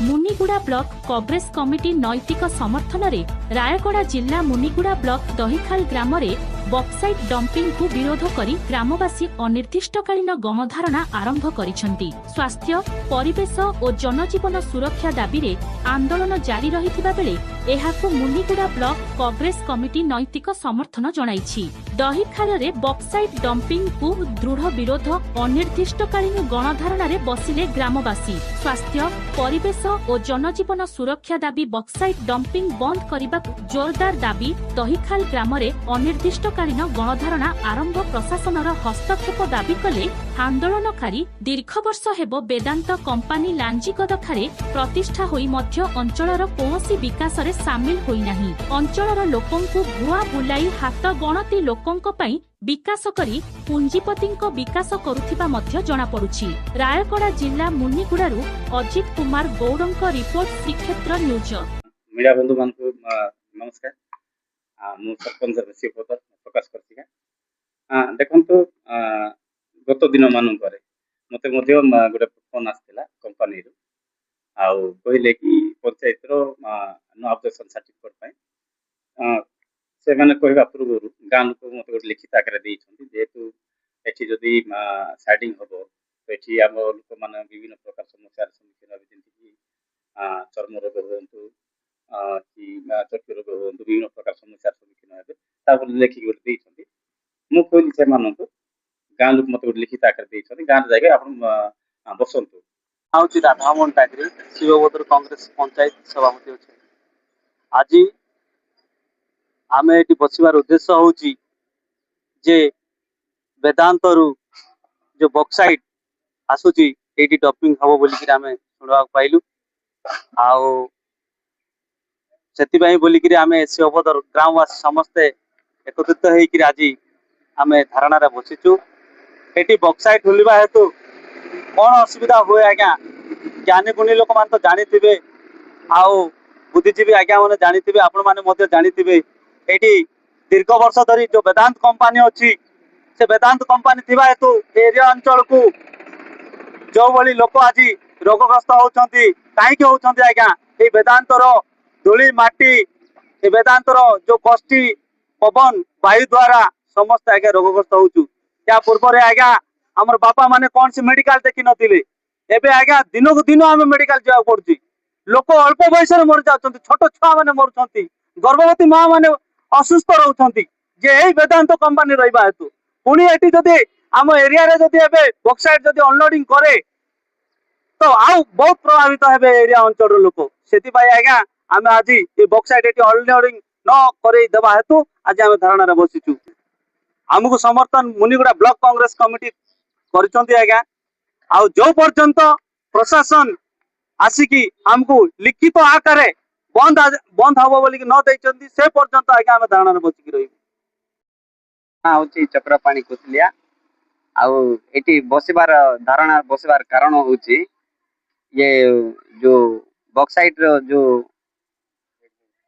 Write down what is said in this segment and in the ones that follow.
Muniguda block Congress committee नैतिक समर्थन रे रायगड़ा जिला मुनिगुड़ा ब्लॉक दहीखाल ग्राम रे बक्साइट डंपिंग को विरोध करी ग्रामवासी अनिर्दिष्टकालीन गणधारणा आरंभ करिसेंती। स्वास्थ्य परिवेश और जनजीवन सुरक्षा दाबी रे आंदोलन जारी रहिथिबा बेले एहाकु मुनिगुड़ा ब्लॉक कांग्रेस कमिटी नैतिक समर्थन जणाइछि। दहीखाल रे बक्साइट डंपिंग को दृढ़ विरोध अनिर्दिष्टकालीन गणधारणा रे बसिले ग्रामवासी। स्वास्थ्य परिवेश और जनजीवन सुरक्षा दाबी बक्साइट डंपिंग बंद करबाकु जोरदार दाबी दहीखाल ग्राम रे अनिर्दिष्टकालीन गणधारणा आरंभ प्रशासनर हस्तक्षेप दाबी कले आंदोलनकारी दीर्घ वर्ष हेबो वेदांत कंपानी लांजीगदखारे प्रतिष्ठा होई मध्य अंचलर कोनोसी विकास रे शामिल होई नाही। अंचलर लोकंकु भुआ बुलाई हाथ गणति लोकंक पई विकास करी पुंजीपतिंक विकास करुथिबा मध्य जणा पडुछि। रायगड़ा जिला मुनिगुड़ारू अजित कुमार गौड़ंक रिपोर्ट श्रीक्षेत्र न्यूज। मीडिया बंधु मान को नमस्कार। मु सरपंच शिवपतर प्रकाश करछि। देखंतु गत दिन मानन करे मते मध्य गोटे फोन आस्थिला कंपनी रो आउ कहले कि पंचायत रो नो ऑब्जेक्शन सर्टिफिकेट पय से माने कहबा पूर्व गां लोक मते गोटे लिखित आकार देइछन्ती जेतु एठी जदी साइडिंग हबो तो एठी हम लोक माने विभिन्न प्रकार समस्या सम्मुखीन होबे जेंति कि चर्म रोग होंतु कि चक्षु रोग होंतु विभिन्न प्रकार समस्या सम्मुखीन होबे तापर लेखि गोटे देइछन्ती। मु कहली से मानन गां लोक मते गोटे लिखित आकार देइछन्ती गां जागे आपण बसंतु आउची राधामोहन टाकरी शिवभद्र कांग्रेस पंचायत सभापति अछि। आज आमे एटी बसिबार उद्देश्य होउची जे वेदांतरू जो बॉक्साइट आसुची एटी डंपिंग हबो बोली कि आमे सुनवा पाइलु आउ सेति पई बोली कि आमे शिवभद्र ग्रामवासी समस्ते एकत्रित हेई कि आज आमे धारणा रे बसिचु। एटी बॉक्साइट होलिबा हेतु कौन असुविधा हुए आज्ञा ज्ञानी गुणी लोक मान तो जानी आउ बुद्धिजीवी आज्ञा मैंने जानी आपण मैंने जानी एटी दीर्घ वर्ष धरी जो वेदांत कंपानी अच्छी से वेदांत कंपानी थिबा हेतु एरिया अंचल को जो भली लोक आज रोगग्रस्त होउछंती काईकि होउछंती आज्ञा ए वेदांतर धूली माटी ए वेदांतर जो कष्टी पवन वायु द्वारा समस्त आज्ञा रोगग्रस्त होउछु। या पूर्व आज्ञा हमर बापा माने कौन सी मेडिकल देखि नथिले एबे आज्ञा दिन को दिन आमे मेडिकल जाव पड़ुची। लोक अल्प बयस रे मर जाउछंती छोट छुआ माने मरुछंती गर्भवती मां माने असुस्थ रहउछंती जे एई वेदांत कंपनी रहिबा हेतु पुनी एटी जदी हम एरिया रे जदी एबे बॉक्साइट जदी अनलोडिंग करे तो आउ बहुत प्रभावित हेबे एरिया अंचल लोक सेति पई आज्ञा आमे आज ए बॉक्साइट एटी अनलोडिंग न करे देबा हेतु आज आमे धारणा रे बसिचु। हमकु समर्थन मुनिगुड़ा ब्लॉक कांग्रेस कमिटी करचंती आज्ञा आउ जो पर्यंत प्रशासन आसिकी हमकु लिखित आकारे बंद हबो बोली कि न दैचंती से पर्यंत आज्ञा हम धारणा बसिकी रहिबु। होची चक्रपाणी कुतलिया आउ एटी बसिबार धारणा बसिबार कारण होची ये जो बॉक्साइट रो जो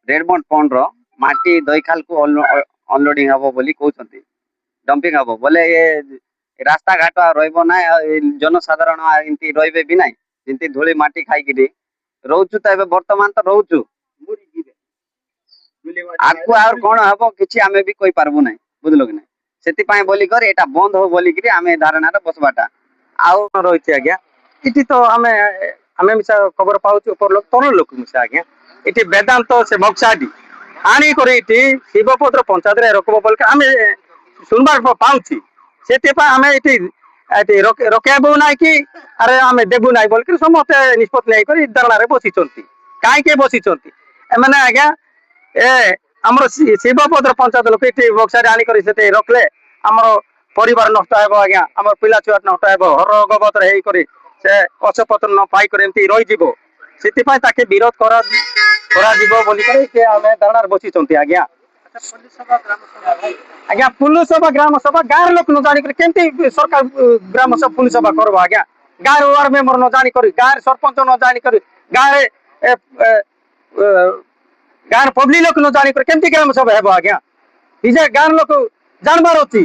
रेडमंड पॉन्ड रो माटी दहीखाल को अनलोडिंग हबो बोली कहउछंती डंपिंग हबो बोले ये रास्ता घाट रहिबो ना जनसाधारण एंती रहिबे भी नाही जेंती धूली माटी खाइकी रहउछु त एबे वर्तमान त रहउछु आकु आर कोन हबो किछि आमे भी कोइ पारबो नाही बुझलो कि नाही सेति पय बोली कर एटा बंद हो बोली कि आमे धारणा रे बसबाटा आउ रहिछि आज्ञा इति तो आमे मिसा खबर पाउछु ऊपर लोक तोन लोक मिसा आज्ञा इति वेदांत से बक्साडी आनी करे इति शिवपत्र पंचायत रे रखबो बोल के आमे सुनबार पाउछि सेति पय आमे इति रखेबो नाही कि अरे आमे देबो नाही बोल के समते निष्पत्ति नै करी धरणा रे बसिचंती काई के बसिचंती एमाने आज्ञा ए हमर शिवपत्र पंचायत लोक इति बक्साडी आनी करे सेते रखले हमर परिवार नष्ट हेबो आज्ञा हमर पिला छुआ नष्ट हेबो हर रोगबत हेई करे से औषधपत्र न पाई करे एमती रही जीवो सेति पय ताके विरोध करा जीवो बोली करे के आमे धरणा रे बसिचंती आज्ञा। आज्ञा पुलिस सभा ग्राम सभा गाँव लोक न जानी कर केमती सरकार ग्राम सभा पुलिस सभा करबो आज्ञा गाँव वार्ड मेंबर न जानी कर गाँव सरपंच न जानी कर गाँव पब्लिक लोक न जानी कर केमती ग्राम सभा हेबो आज्ञा निजे गाँव लोक जानबार अछि